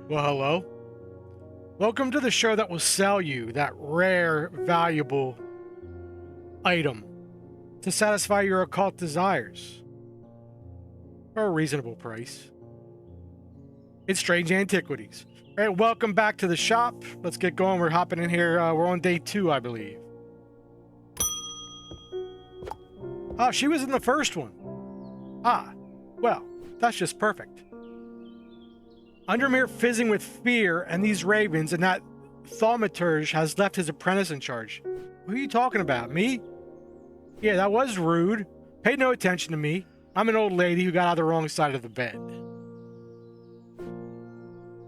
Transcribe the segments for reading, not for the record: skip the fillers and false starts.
Well, hello. Welcome to the show that will sell you that rare, valuable item to satisfy your occult desires for a reasonable price. It's Strange Antiquities. All right, welcome back to the shop. Let's get going. We're hopping in here. We're on day 2, I believe. Oh, she was in the first one. Ah, well, that's just perfect. Undermere fizzing with fear and these ravens, and that thaumaturge has left his apprentice in charge. Who are you talking about? Me? Yeah, that was rude. Pay no attention to me. I'm an old lady who got out the wrong side of the bed.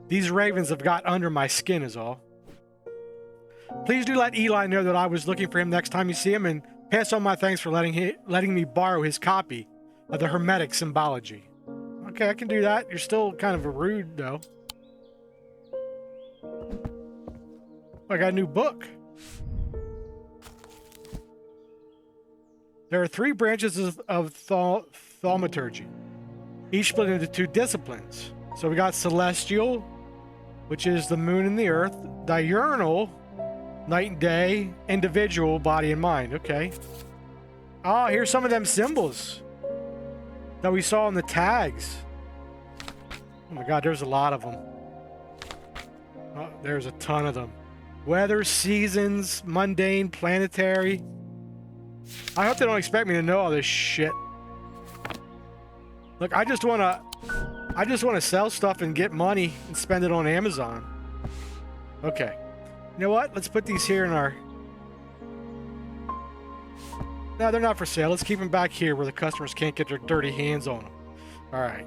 These ravens have got under my skin is all. Please do let Eli know that I was looking for him next time you see him, and pass on my thanks for letting me borrow his copy of the Hermetic Symbology. Okay, I can do that. You're still kind of rude, though. I got a new book. There are 3 branches of thaumaturgy, each split into 2 disciplines. So we got celestial, which is the moon and the earth, diurnal, night and day, individual, body and mind. Okay. Oh, here's some of them symbols that we saw on the tags. Oh my god, there's a lot of them. Oh, there's a ton of them. Weather, seasons, mundane, planetary. I hope they don't expect me to know all this shit. Look, I just want to sell stuff and get money and spend it on Amazon. Okay. You know what? Let's put these here in our... No, they're not for sale. Let's keep them back here where the customers can't get their dirty hands on them. All right.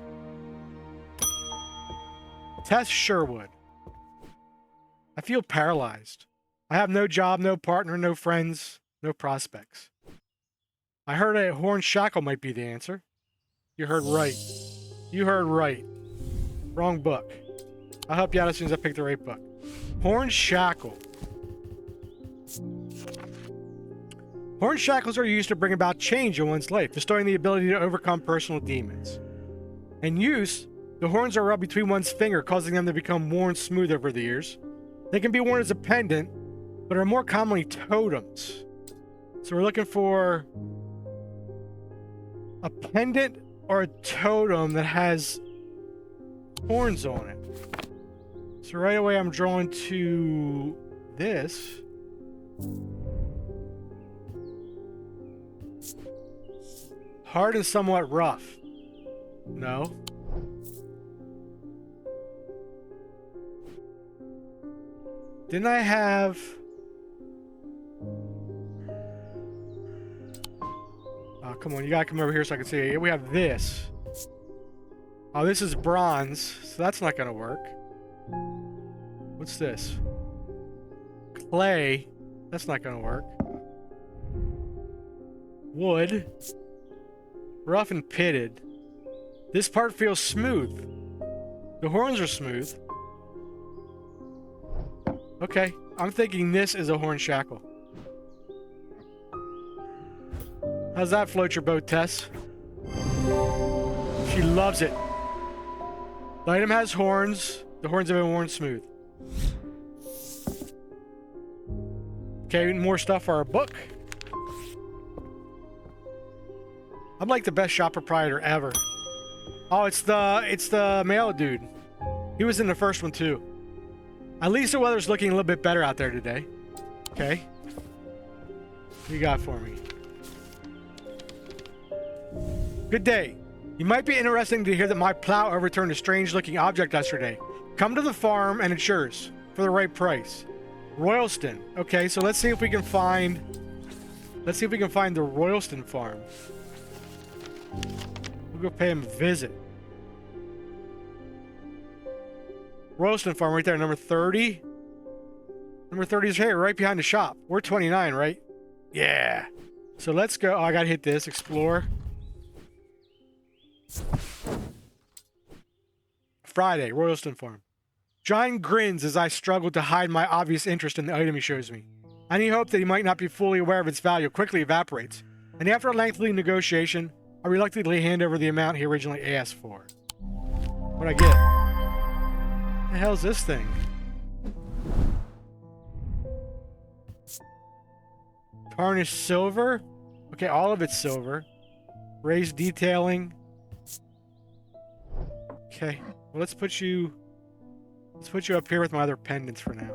Tess Sherwood. I feel paralyzed. I have no job, no partner, no friends, no prospects. I heard a horn shackle might be the answer. You heard right. You heard right. Wrong book. I'll help you out as soon as I pick the right book. Horn shackle. Horn shackles are used to bring about change in one's life, bestowing the ability to overcome personal demons. In use, the horns are rubbed between one's finger, causing them to become worn smooth over the years. They can be worn as a pendant, but are more commonly totems. So we're looking for a pendant or a totem that has horns on it. So right away I'm drawn to this. Hard and somewhat rough. No. Didn't I have... Oh, come on. You gotta come over here so I can see it. We have this. Oh, this is bronze, so that's not gonna work. What's this? Clay. That's not gonna work. Wood. Rough and pitted. This part feels smooth. The horns are smooth. Okay, I'm thinking this is a horn shackle. How's that float your boat, Tess? She loves it. The item has horns. The horns have been worn smooth. Okay, more stuff for our book. I'm like the best shop proprietor ever. Oh, it's the male dude. He was in the first one too. At least the weather's looking a little bit better out there today. Okay. What you got for me? Good day. You might be interested to hear that my plow overturned a strange-looking object yesterday. Come to the farm and it's yours for the right price. Royalston. Okay, so let's see if we can find... Let's see if we can find the Royalston farm. We'll go pay him a visit. Royalston farm right there, number 30. Number 30 is here, right behind the shop. We're 29, right? Yeah. So let's go. Oh, I gotta hit this. Explore. Friday, Royalston farm. John grins as I struggle to hide my obvious interest in the item he shows me. Any hope that he might not be fully aware of its value quickly evaporates, and after a lengthy negotiation, I reluctantly hand over the amount he originally asked for. What'd I get? the hell's this thing? Tarnished silver. Okay, all of it's silver. Raised detailing. Okay, well, let's put you up here with my other pendants for now.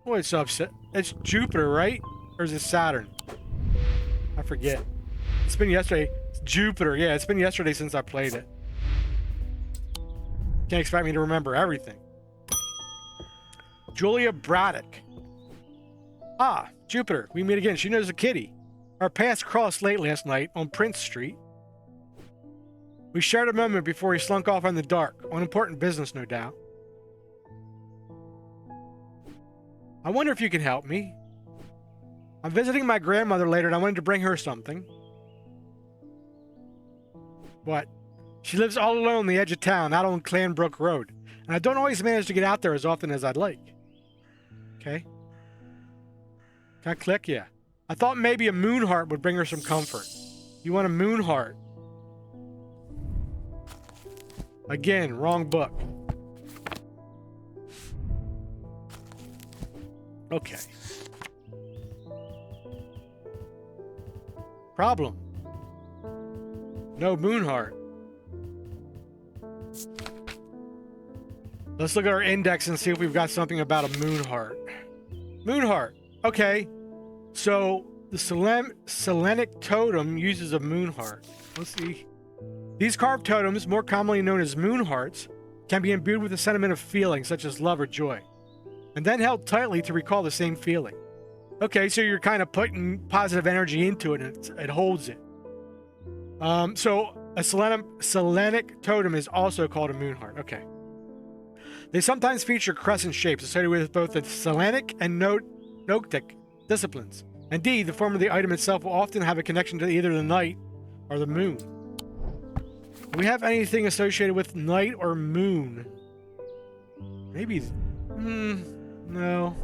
Oh, it's upset. It's Jupiter, right? Or is it Saturn? I forget. It's been yesterday. It's Jupiter. Yeah, it's been yesterday since I played it. Can't expect me to remember everything. Julia Braddock. Ah, Jupiter. We meet again. She knows a kitty. Our paths crossed late last night on Prince Street. We shared a moment before he slunk off in the dark, on important business, no doubt. I wonder if you can help me. I'm visiting my grandmother later and I wanted to bring her something. What? She lives all alone on the edge of town, out on Clanbrook Road, and I don't always manage to get out there as often as I'd like. Okay. Can I click? Yeah. I thought maybe a moon heart would bring her some comfort. You want a moon heart? Again, wrong book. Okay. Problem. No moon heart. Let's look at our index and see if we've got something about a moon heart. Moon heart. Okay. So the Selenic totem uses a moon heart. Let's see. These carved totems, more commonly known as moon hearts, can be imbued with a sentiment of feeling such as love or joy, and then held tightly to recall the same feeling. Okay, so you're kind of putting positive energy into it and it holds it. So a Selenic totem is also called a moon heart. Okay. They sometimes feature crescent shapes associated with both the Selenic and Noetic disciplines. Indeed, the form of the item itself will often have a connection to either the night or the moon. Do we have anything associated with night or moon? Maybe. No.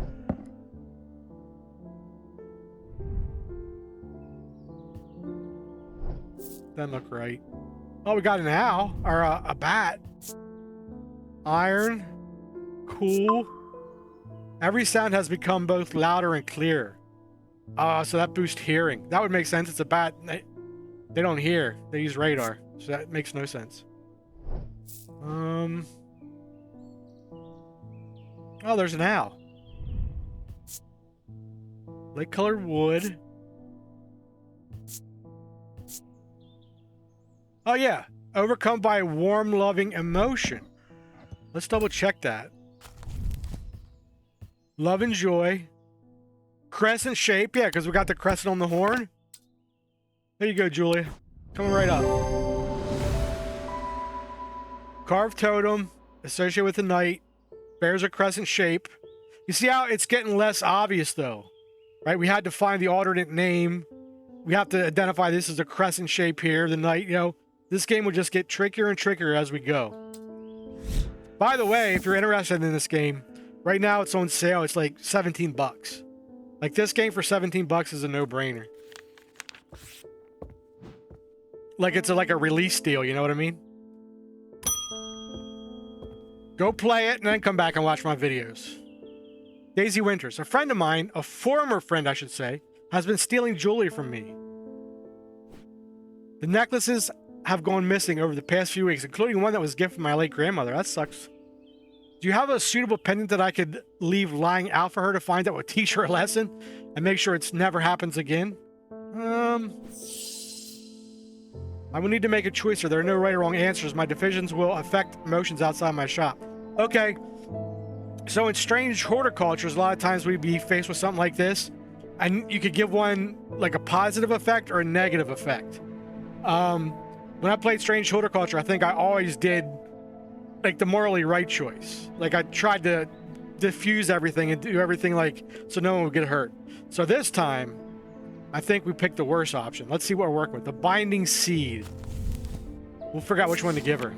Doesn't look right. Oh, we got an owl or a bat. Iron. Cool. Every sound has become both louder and clearer. So that boosts hearing. That would make sense. It's a bat. They don't hear. They use radar. So that makes no sense. Oh, there's an owl. Light-colored wood. Oh, yeah. Overcome by a warm, loving emotion. Let's double-check that. Love and joy. Crescent shape. Yeah, because we got the crescent on the horn. There you go, Julia. Coming right up. Carved totem, associated with the night, bears a crescent shape. You see how it's getting less obvious, though, right? We had to find the alternate name. We have to identify this as a crescent shape here, the night, you know. This game will just get trickier and trickier as we go. By the way, if you're interested in this game, right now it's on sale. It's like 17 bucks. Like, this game for 17 bucks is a no-brainer. Like, it's like a release deal, you know what I mean? Go play it and then come back and watch my videos. Daisy Winters. A friend of mine, a former friend I should say, has been stealing jewelry from me. The necklaces have gone missing over the past few weeks, including one that was gifted from my late grandmother. That sucks. Do you have a suitable pendant that I could leave lying out for her to find that would teach her a lesson and make sure it never happens again? I will need to make a choice, or there are no right or wrong answers. My decisions will affect emotions outside my shop. Okay. So in Strange Horticultures, a lot of times we'd be faced with something like this, and you could give one like a positive effect or a negative effect. When I played Strange Horticulture, I think I always did like the morally right choice. Like, I tried to diffuse everything and do everything like so no one would get hurt. So this time, I think we picked the worst option. Let's see what we're working with. The Binding Seed. We'll figure out which one to give her.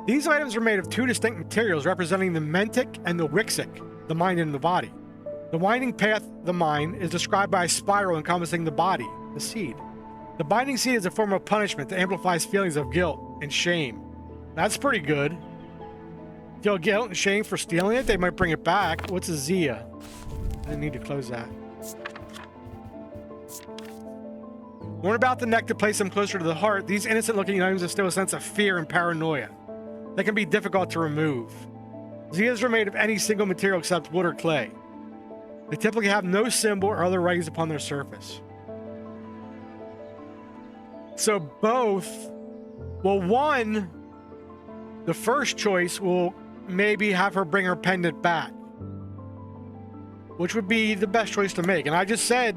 These items are made of two distinct materials representing the mentic and the wixic, the mind and the body. The winding path, the mind, is described by a spiral encompassing the body, the seed. The Binding Seed is a form of punishment that amplifies feelings of guilt and shame. That's pretty good. Feel guilt and shame for stealing it? They might bring it back. What's a Zia? I didn't need to close that. Warn about the neck to place them closer to the heart. These innocent-looking items instill a sense of fear and paranoia that can be difficult to remove. Zias are made of any single material except wood or clay. They typically have no symbol or other writings upon their surface. So both, well, one, the first choice will maybe have her bring her pendant back, which would be the best choice to make. And I just said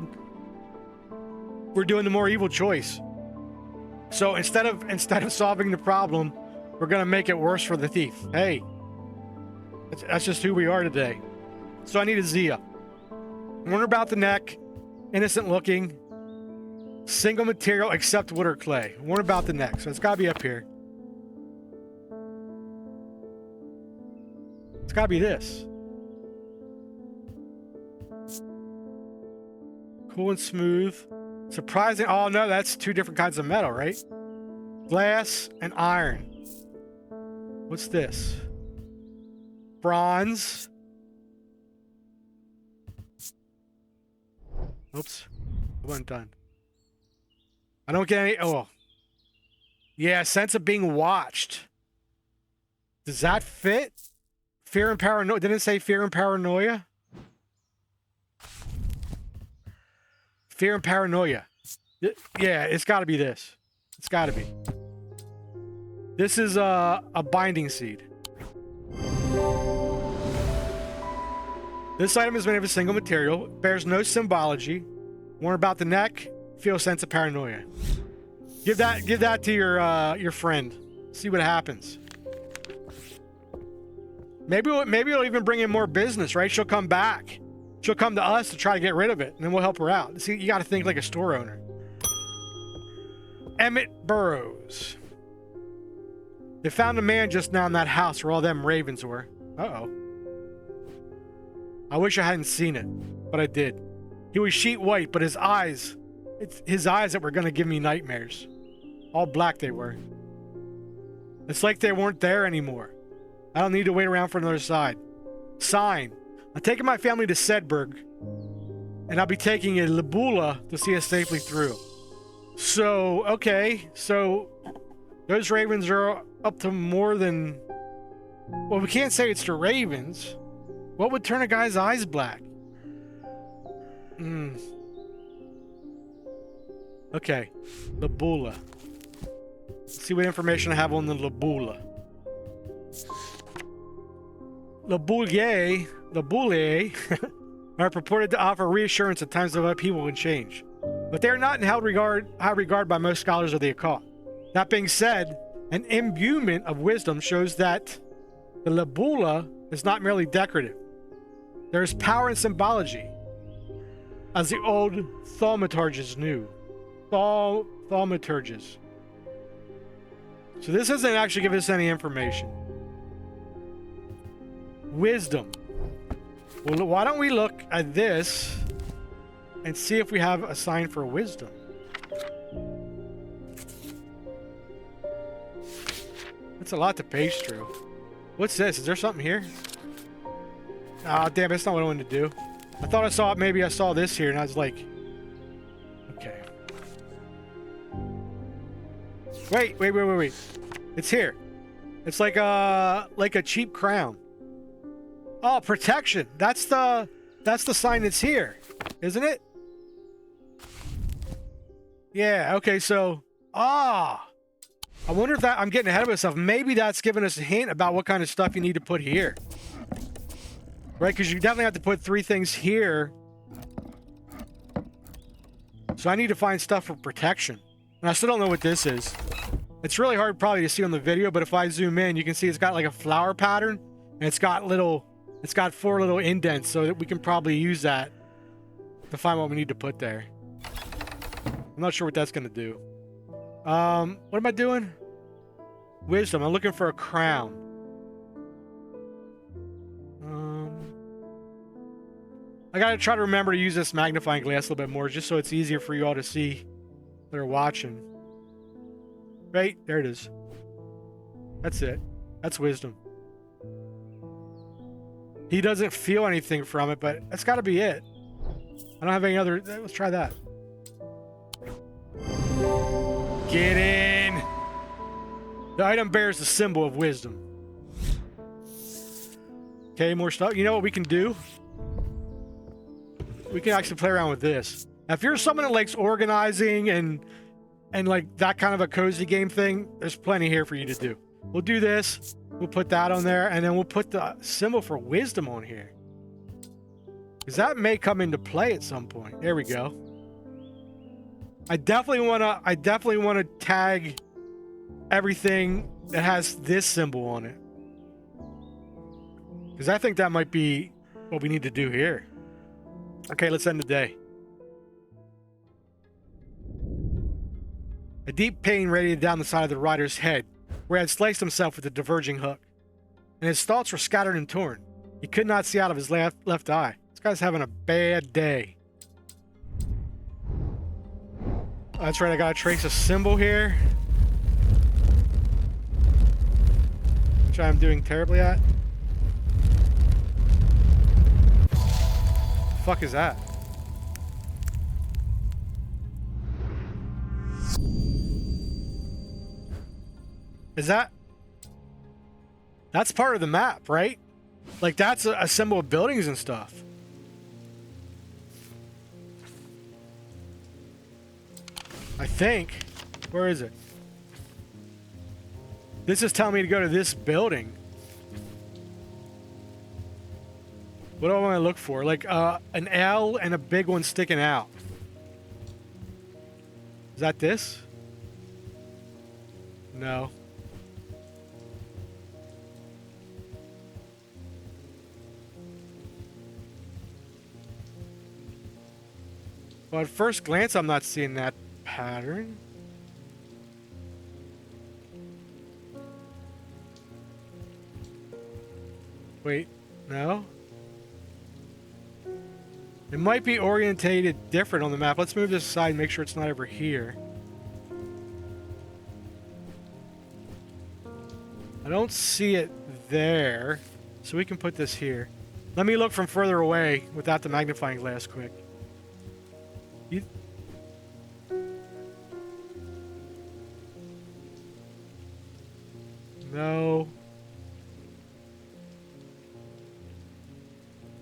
we're doing the more evil choice. So instead of solving the problem, we're gonna make it worse for the thief. Hey, that's just who we are today. So I need a Zia. Warn about the neck, innocent looking, single material except wood or clay. Warn about the neck, so it's gotta be up here. It's gotta be this. Cool and smooth. Surprising. Oh no, that's two different kinds of metal, right? Glass and iron. What's this? Bronze. Oops. I wasn't done. I don't get any. Oh. Yeah, sense of being watched. Does that fit? Fear and paranoia. Didn't it say fear and paranoia? Fear and paranoia. Yeah, it's got to be this. It's got to be. This is a binding seed. This item is made of a single material, bears no symbology. Warn about the neck, feel a sense of paranoia. Give that to your friend. See what happens. Maybe it'll even bring in more business, right? She'll come back. She'll come to us to try to get rid of it, and then we'll help her out. See, you got to think like a store owner. Emmett Burrows. They found a man just now in that house where all them ravens were. Uh-oh. I wish I hadn't seen it, but I did. He was sheet white, but his eyes, it's his eyes that were going to give me nightmares. All black they were. It's like they weren't there anymore. I don't need to wait around for another sign. I'm taking my family to Sedberg, and I'll be taking a Libula to see us safely through. So, okay, so those ravens are up to more than... Well, we can't say it's the ravens. What would turn a guy's eyes black? Okay, Libula. Let's see what information I have on the Libula. Libulae are purported to offer reassurance at times of upheaval and change, but they are not in high regard by most scholars of the occult. That being said, an imbuement of wisdom shows that the Libula is not merely decorative. There is power in symbology, as the old thaumaturges knew. Thaumaturges. So this doesn't actually give us any information. Wisdom. Well, why don't we look at this and see if we have a sign for wisdom? That's a lot to page through. What's this? Is there something here? Ah, damn, that's not what I wanted to do. I thought I saw it. Maybe I saw this here and I was like, okay. Wait. It's here. It's like a cheap crown. Oh, protection. That's the sign that's here, isn't it? Yeah, okay, so I wonder if I'm getting ahead of myself. Maybe that's giving us a hint about what kind of stuff you need to put here. Right, because you definitely have to put 3 things here. So I need to find stuff for protection. And I still don't know what this is. It's really hard probably to see on the video, but if I zoom in, you can see it's got like a flower pattern. And it's got 4 little indents, so that we can probably use that to find what we need to put there. I'm not sure what that's going to do. What am I doing? Wisdom. I'm looking for a crown. I gotta try to remember to use this magnifying glass a little bit more, just so it's easier for you all to see that are watching. Right? There it is. That's it. That's wisdom. He doesn't feel anything from it, but that's got to be it. I don't have any other... Let's try that. Get in! The item bears the symbol of wisdom. Okay, more stuff. You know what we can do? We can actually play around with this. Now, if you're someone that likes organizing and like that kind of a cozy game thing, there's plenty here for you to do. We'll do this. We'll put that on there, and then we'll put the symbol for wisdom on here. Because that may come into play at some point. There we go. I definitely wanna tag everything that has this symbol on it. Because I think that might be what we need to do here. Okay, let's end the day. A deep pain radiated down the side of the rider's head, where he had sliced himself with a diverging hook, and his thoughts were scattered and torn. He could not see out of his left eye. This guy's having a bad day. That's right, I gotta trace a symbol here, which I'm doing terribly at. The fuck is that? Is that... That's part of the map, right? Like, that's a symbol of buildings and stuff. I think. Where is it? This is telling me to go to this building. What do I want to look for? Like, an L and a big one sticking out. Is that this? No. Well, at first glance, I'm not seeing that pattern. Wait, no? It might be orientated different on the map. Let's move this aside and make sure it's not over here. I don't see it there, so we can put this here. Let me look from further away without the magnifying glass quick. No.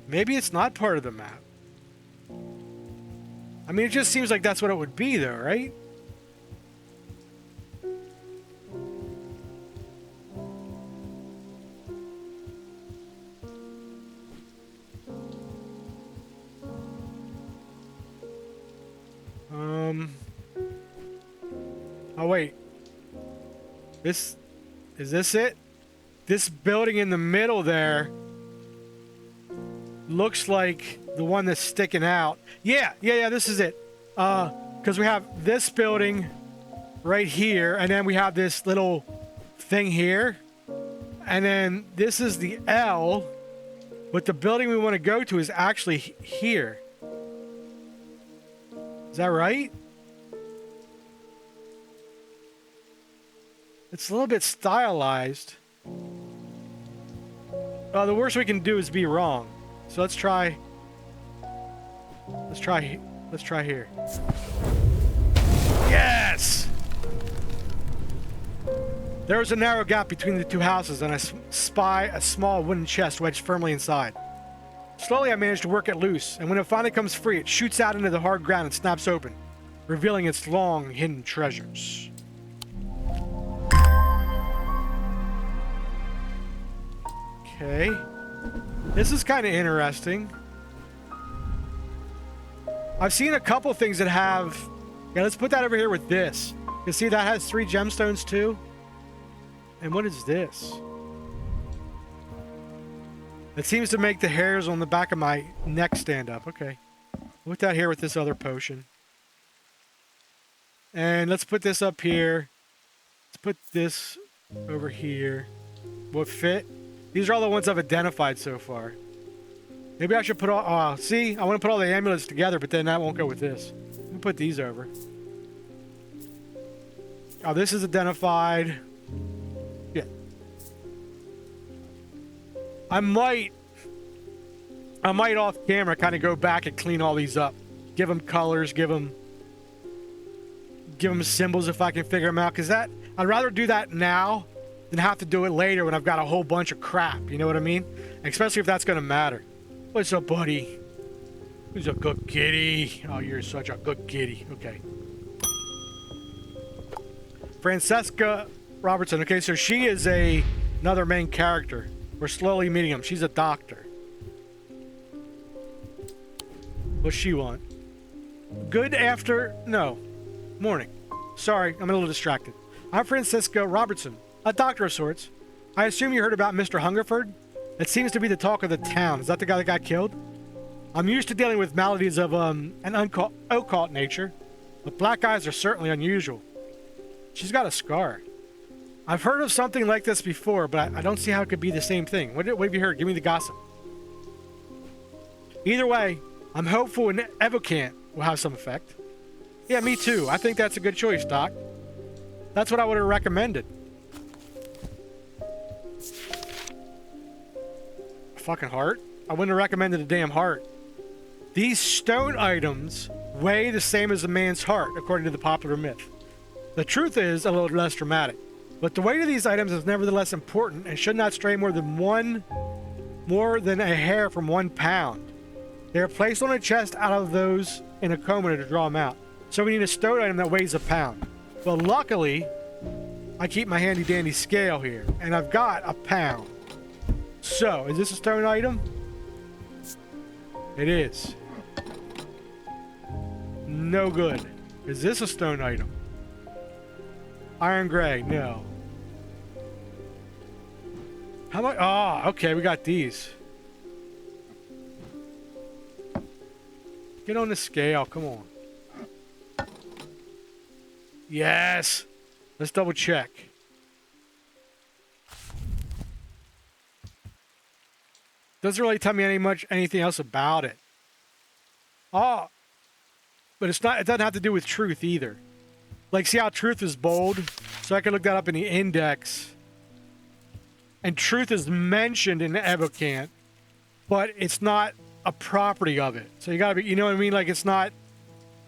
Maybe it's not part of the map. I mean, it just seems like that's what it would be, though, right? Oh, wait. Is this it? This building in the middle there looks like the one that's sticking out. Yeah, this is it. Because we have this building right here, and then we have this little thing here. And then this is the L, but the building we want to go to is actually here. Is that right? It's a little bit stylized. The worst we can do is be wrong. So let's try here. Yes! There was a narrow gap between the two houses, and I spy a small wooden chest wedged firmly inside. Slowly I manage to work it loose, and when it finally comes free, it shoots out into the hard ground and snaps open, revealing its long hidden treasures. Okay. This is kind of interesting. I've seen a couple things that have... Yeah, let's put that over here with this. You see that has 3 gemstones too? And what is this? It seems to make the hairs on the back of my neck stand up. Okay. Put that here with this other potion. And let's put this up here. Let's put this over here. Will it fit? These are all the ones I've identified so far. Maybe I should put all... see? I want to put all the amulets together, but then that won't go with this. We'll put these over. Oh, this is identified. Yeah. I might off camera kind of go back and clean all these up. Give them colors, give them symbols if I can figure them out. Because I'd rather do that now than have to do it later when I've got a whole bunch of crap. You know what I mean? Especially if that's going to matter. What's up, buddy? Who's a good kitty? Oh, you're such a good kitty. Okay. Francesca Robertson. Okay, so she is another main character. We're slowly meeting him. She's a doctor. What's she want? Good after... No. Morning. Sorry, I'm a little distracted. I'm Francesca Robertson, a doctor of sorts. I assume you heard about Mr. Hungerford? It seems to be the talk of the town. Is that the guy that got killed? I'm used to dealing with maladies of an occult nature, but black eyes are certainly unusual. She's got a scar. I've heard of something like this before, but I don't see how it could be the same thing. What have you heard? Give me the gossip. Either way, I'm hopeful an Evocant will have some effect. Yeah, me too. I think that's a good choice, Doc. That's what I would have recommended. A fucking heart? I wouldn't have recommended a damn heart. These stone items weigh the same as a man's heart, according to the popular myth. The truth is a little less dramatic, but the weight of these items is nevertheless important and should not stray more than a hair from 1 pound. They are placed on a chest out of those in a coma to draw them out. So we need a stone item that weighs 1 pound. Well, luckily, I keep my handy dandy scale here, and I've got 1 pound. So, is this a stone item? It is. No good. Is this a stone item? Iron gray, no. How much? Oh, okay, we got these. Get on the scale, come on. Yes! Let's double check. Doesn't really tell me anything else about it. Oh! But it's not, it doesn't have to do with truth either. Like, see how truth is bold? So I can look that up in the index. And truth is mentioned in the Evocant, but it's not a property of it. So you gotta be, you know what I mean? Like, it's not,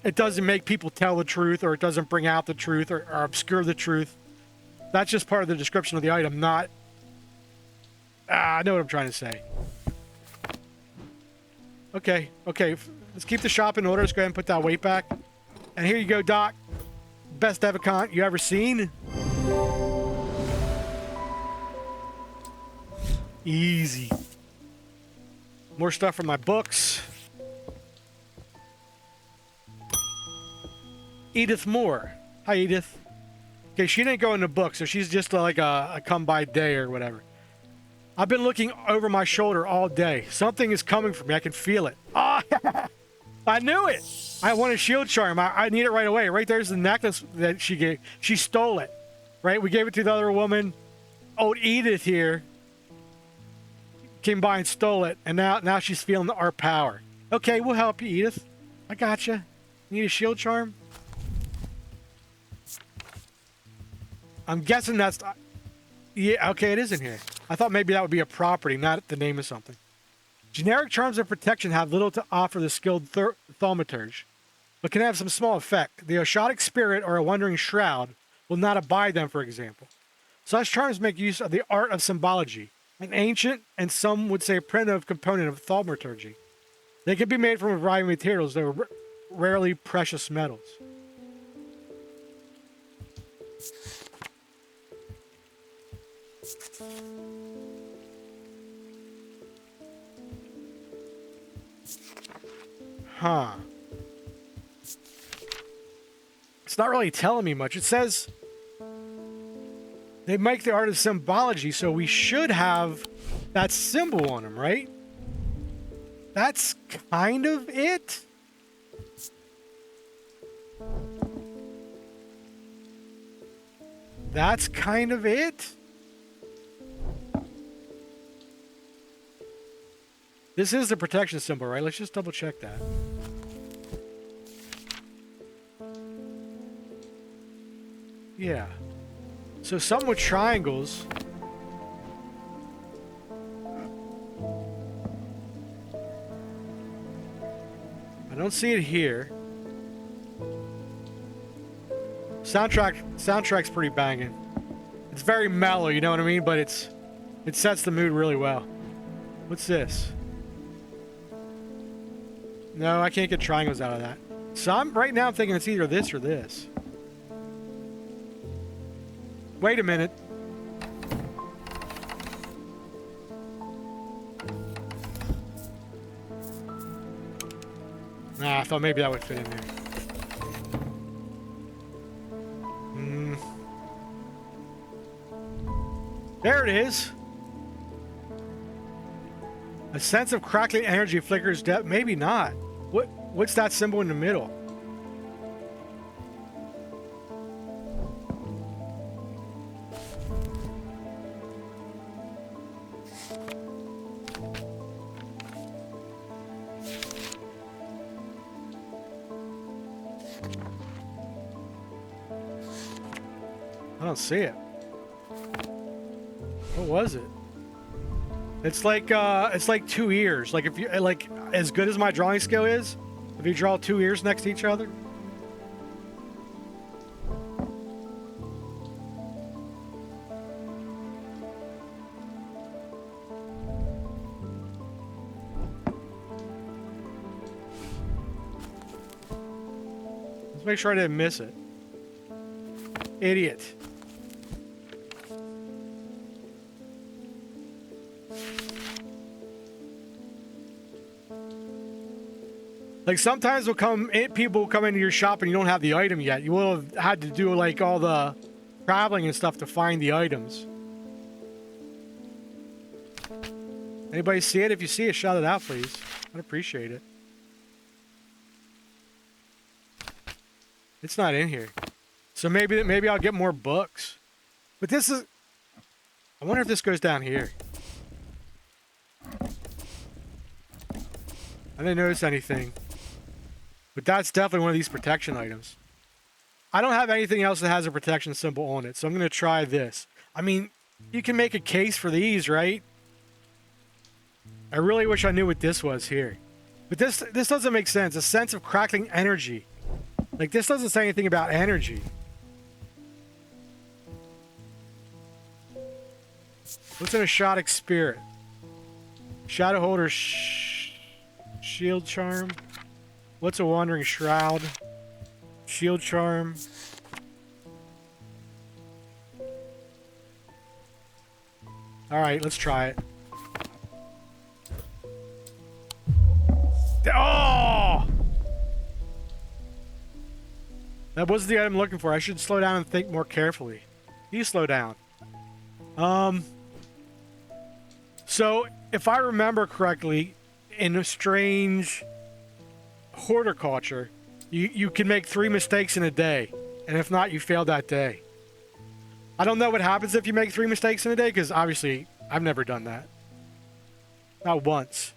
it doesn't make people tell the truth, or it doesn't bring out the truth, or obscure the truth. That's just part of the description of the item, not... I know what I'm trying to say. Okay, okay. Let's keep the shop in order. Let's go ahead and put that weight back. And here you go, Doc. Best Evocant you ever seen. Easy. More stuff from my books. Edith Moore. Hi, Edith. Okay, she didn't go in the book, so she's just like a come-by day or whatever. I've been looking over my shoulder all day. Something is coming for me. I can feel it. Ah, I knew it. I want a shield charm. I need it right away. Right there's the necklace that she gave. She stole it. Right? We gave it to the other woman. Old Edith here came by and stole it, and now she's feeling our power. Okay, we'll help you, Edith. I gotcha. Need a shield charm? I'm guessing that's... Yeah, okay, it is in here. I thought maybe that would be a property, not the name of something. Generic charms of protection have little to offer the skilled thaumaturge, but can have some small effect. The Oshotic spirit or a wandering shroud will not abide them, for example. Such charms make use of the art of symbology, an ancient, and some would say primitive component of thaumaturgy. They can be made from a variety of materials, though rarely precious metals. Huh. It's not really telling me much. It says they make the art of symbology, so we should have that symbol on them, right? That's kind of it. That's kind of it. This is the protection symbol, right? Let's just double check that. Yeah. So something with triangles. don't see it here. Soundtrack's pretty banging. It's very mellow, you know what I mean? But it sets the mood really well. What's this? No, I can't get triangles out of that. So right now I'm thinking it's either this or this. Wait a minute. Nah, I thought maybe that would fit in there. There it is. A sense of crackling energy flickers depth. Maybe not. What's that symbol in the middle? I don't see it. What was it? It's like two ears. Like if you like as good as my drawing skill is, if you draw two ears next to each other. Let's make sure I didn't miss it. Idiot. Like sometimes people will come into your shop and you don't have the item yet. You will have had to do like all the traveling and stuff to find the items. Anybody see it? If you see it, shout it out, please. I'd appreciate it. It's not in here. So maybe I'll get more books. But this is... I wonder if this goes down here. I didn't notice anything. But that's definitely one of these protection items. I don't have anything else that has a protection symbol on it, so I'm going to try this. I mean, you can make a case for these, right? I really wish I knew what this was here. But this doesn't make sense. A sense of crackling energy. Like, this doesn't say anything about energy. What's an Ashotic Spirit? Shadow Holder Shield Charm. What's a Wandering Shroud? Shield Charm. Alright, let's try it. Oh! That wasn't the item I'm looking for. I should slow down and think more carefully. You slow down. So, if I remember correctly, in a Strange Horticulture, you can make 3 mistakes in a day, and if not, you fail that day. I don't know what happens if you make 3 mistakes in a day, because obviously I've never done that. Not once.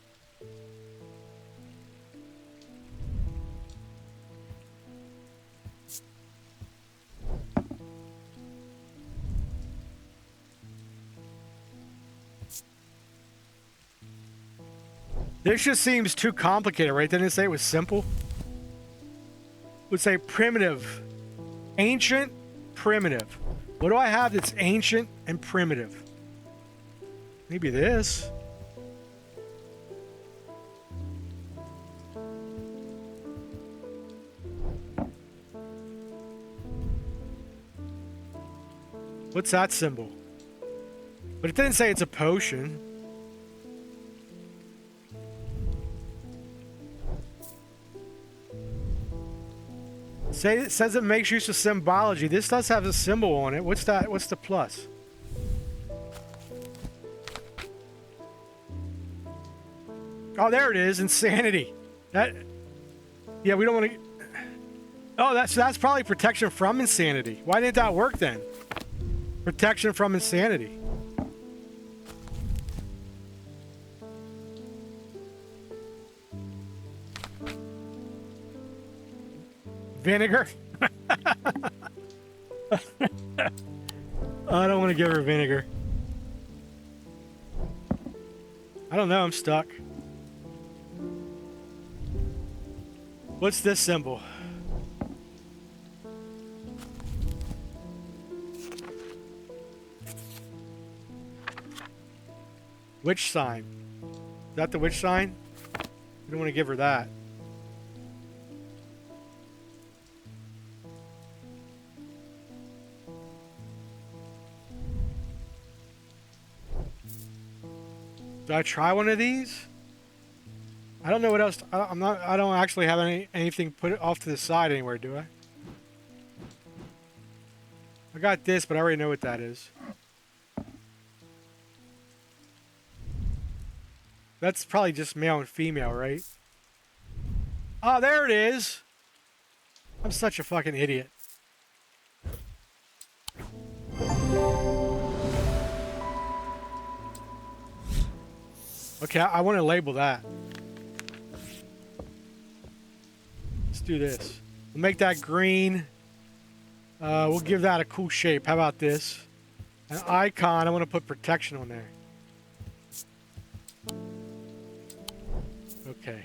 This just seems too complicated, right? Didn't it say it was simple? It would say primitive. Ancient, primitive. What do I have that's ancient and primitive? Maybe this. What's that symbol? But it didn't say it's a potion. It says it makes use of symbology. This does have a symbol on it. What's that? What's the plus? Oh, there it is. Insanity. That. Yeah, we don't want to. Oh, that's probably protection from insanity. Why didn't that work then? Protection from insanity. Vinegar? I don't want to give her vinegar. I don't know, I'm stuck. What's this symbol? Witch sign. Is that the witch sign? We don't want to give her that. Do I try one of these? I don't know what else. I don't actually have anything put off to the side anywhere, do I? I got this, but I already know what that is. That's probably just male and female, right? Oh, there it is. I'm such a fucking idiot. Okay, I want to label that. Let's do this. We'll make that green. We'll give that a cool shape. How about this? An icon. I want to put protection on there. Okay.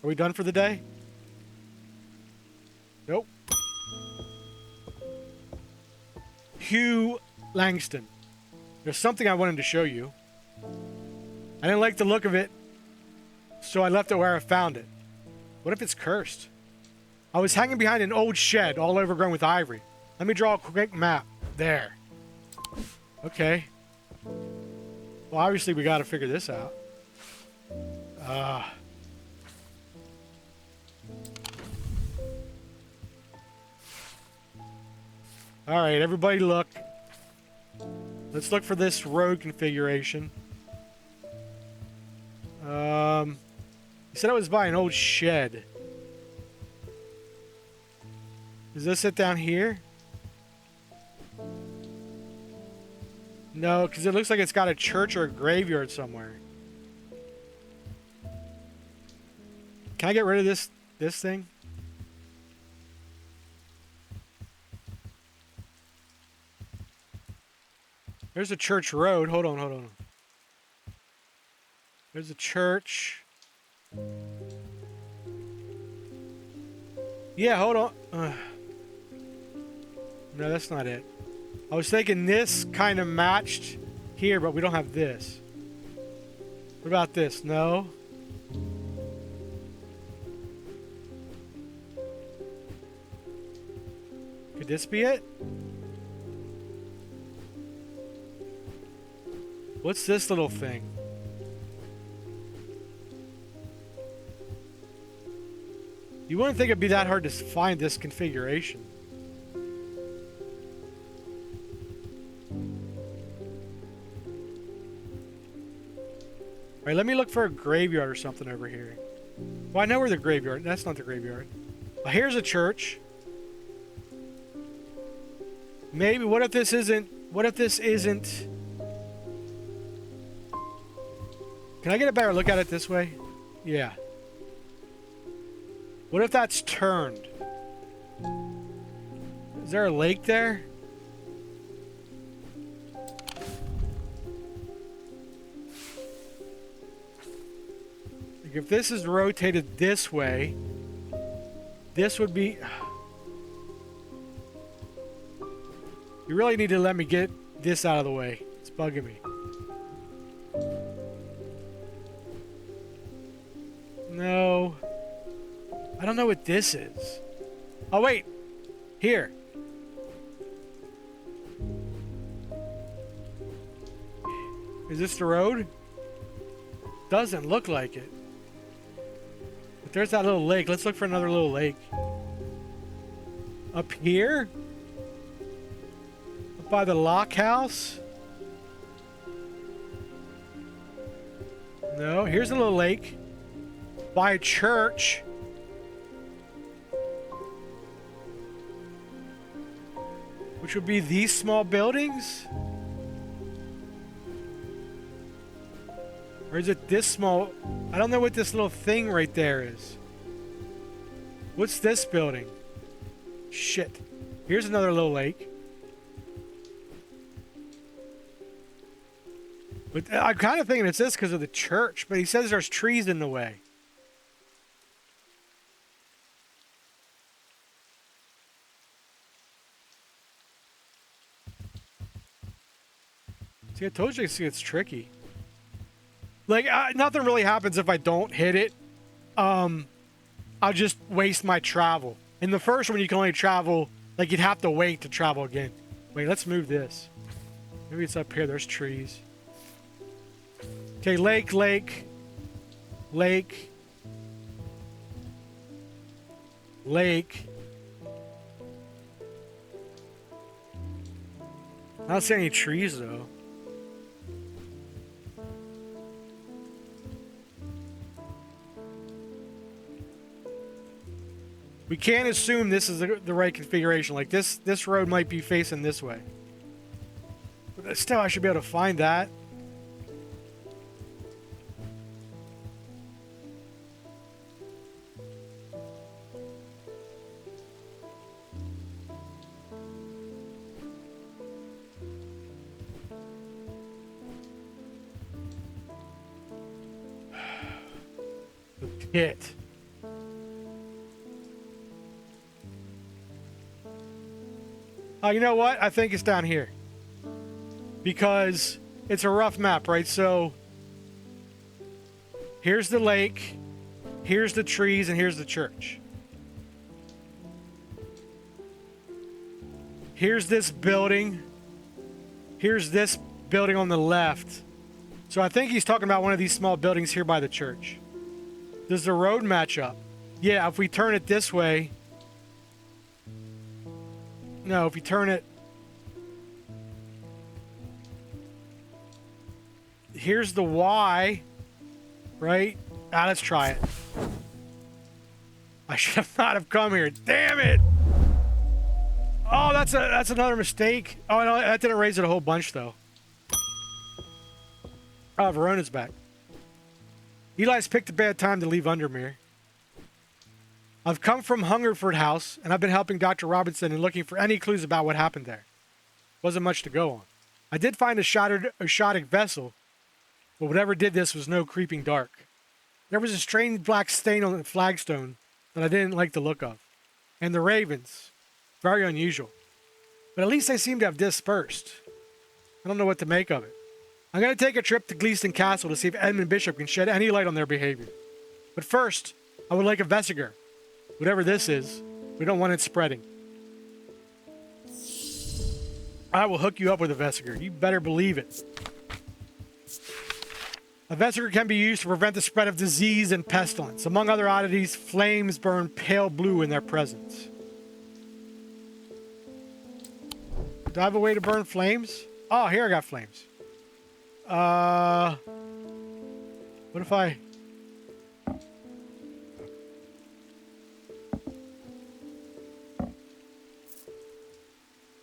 Are we done for the day? Nope. Hugh Langston. There's something I wanted to show you. I didn't like the look of it, so I left it where I found it. What if it's cursed? I was hanging behind an old shed all overgrown with ivy. Let me draw a quick map. There. Okay. Well, obviously we got to figure this out. All right, everybody look. Let's look for this road configuration. He said it was by an old shed. Is this it down here? No, because it looks like it's got a church or a graveyard somewhere. Can I get rid of this thing? There's a church road. Hold on. There's a church. Yeah, hold on. No, that's not it. I was thinking this kind of matched here, but we don't have this. What about this? No. Could this be it? What's this little thing? You wouldn't think it'd be that hard to find this configuration. Alright, let me look for a graveyard or something over here. Well, I know where the graveyard... That's not the graveyard. Well, here's a church. Maybe... What if this isn't... What if this isn't... Can I get a better look at it this way? Yeah. What if that's turned? Is there a lake there? Like if this is rotated this way, this would be... You really need to let me get this out of the way. It's bugging me. No. I don't know what this is. Oh, wait. Here. Is this the road? Doesn't look like it. But there's that little lake. Let's look for another little lake. Up here? Up by the lock house? No, here's a little lake. By a church. Which would be these small buildings? Or is it this small? I don't know what this little thing right there is. What's this building? Shit. Here's another little lake. But I'm kind of thinking it's this because of the church, but he says there's trees in the way. See, I told you, see, it's tricky. Like, nothing really happens if I don't hit it. I'll just waste my travel. In the first one, you can only travel, like, you'd have to wait to travel again. Wait, let's move this. Maybe it's up here. There's trees. Okay, lake, lake. Lake. Lake. I don't see any trees, though. We can't assume this is the right configuration. Like, this road might be facing this way. But still, I should be able to find that. The pit. Oh, you know what? I think it's down here. Because it's a rough map, right? So here's the lake, here's the trees, and here's the church. Here's this building. Here's this building on the left. So I think he's talking about one of these small buildings here by the church. Does the road match up? Yeah, if we turn it this way... No, if you turn it... Here's the Y, right? Ah, let's try it. I should have not have come here. Damn it! Oh, that's another mistake. Oh, no, that didn't raise it a whole bunch, though. Oh, Verona's back. Eli's picked a bad time to leave Undermere. I've come from Hungerford House, and I've been helping Dr. Robinson and looking for any clues about what happened there. Wasn't much to go on. I did find a shoddick vessel, but whatever did this was no creeping dark. There was a strange black stain on the flagstone that I didn't like the look of. And the ravens. Very unusual. But at least they seem to have dispersed. I don't know what to make of it. I'm going to take a trip to Gleeston Castle to see if Edmund Bishop can shed any light on their behavior. But first, I would like a Vesiger. Whatever this is, we don't want it spreading. I will hook you up with a Vesiger. You better believe it. A Vesiger can be used to prevent the spread of disease and pestilence. Among other oddities, flames burn pale blue in their presence. Do I have a way to burn flames? Oh, here I got flames. What if I...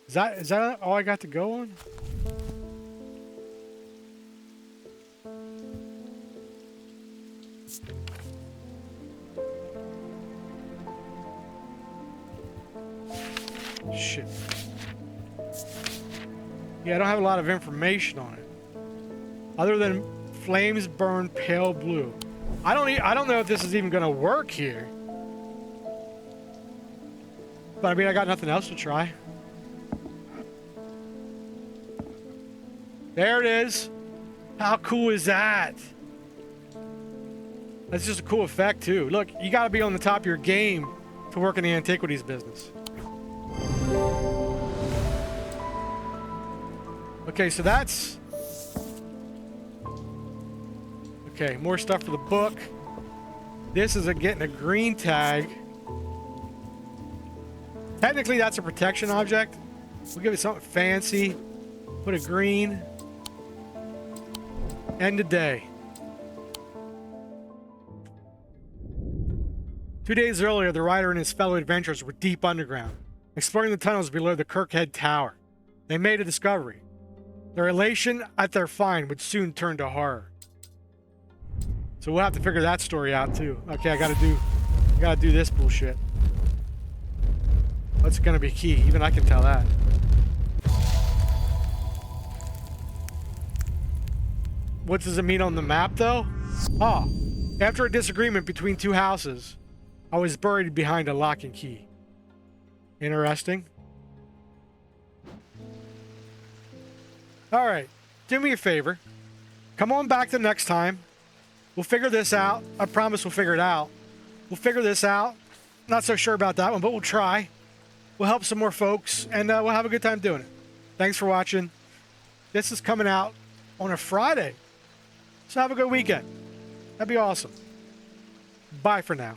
Is that all I got to go on? Shit. Yeah, I don't have a lot of information on it. Other than flames burn pale blue. I don't know if this is even gonna work here. But I mean, I got nothing else to try. There it is. How cool is that? That's just a cool effect too. Look, you gotta be on the top of your game to work in the antiquities business. Okay, so that's... Okay, more stuff for the book. This is getting a green tag. Technically, that's a protection object. We'll give it something fancy. Put a green. End of day. 2 days earlier, the writer and his fellow adventurers were deep underground, exploring the tunnels below the Kirkhead Tower. They made a discovery. Their elation at their find would soon turn to horror. So we'll have to figure that story out too. Okay, I gotta do this bullshit. What's gonna be key? Even I can tell that. What does it mean on the map, though? Ah, after a disagreement between two houses, I was buried behind a lock and key. Interesting. Alright, do me a favor. Come on back the next time. We'll figure this out. I promise we'll figure it out. We'll figure this out. Not so sure about that one, but we'll try. We'll help some more folks, and we'll have a good time doing it. Thanks for watching. This is coming out on a Friday. So have a good weekend. That'd be awesome. Bye for now.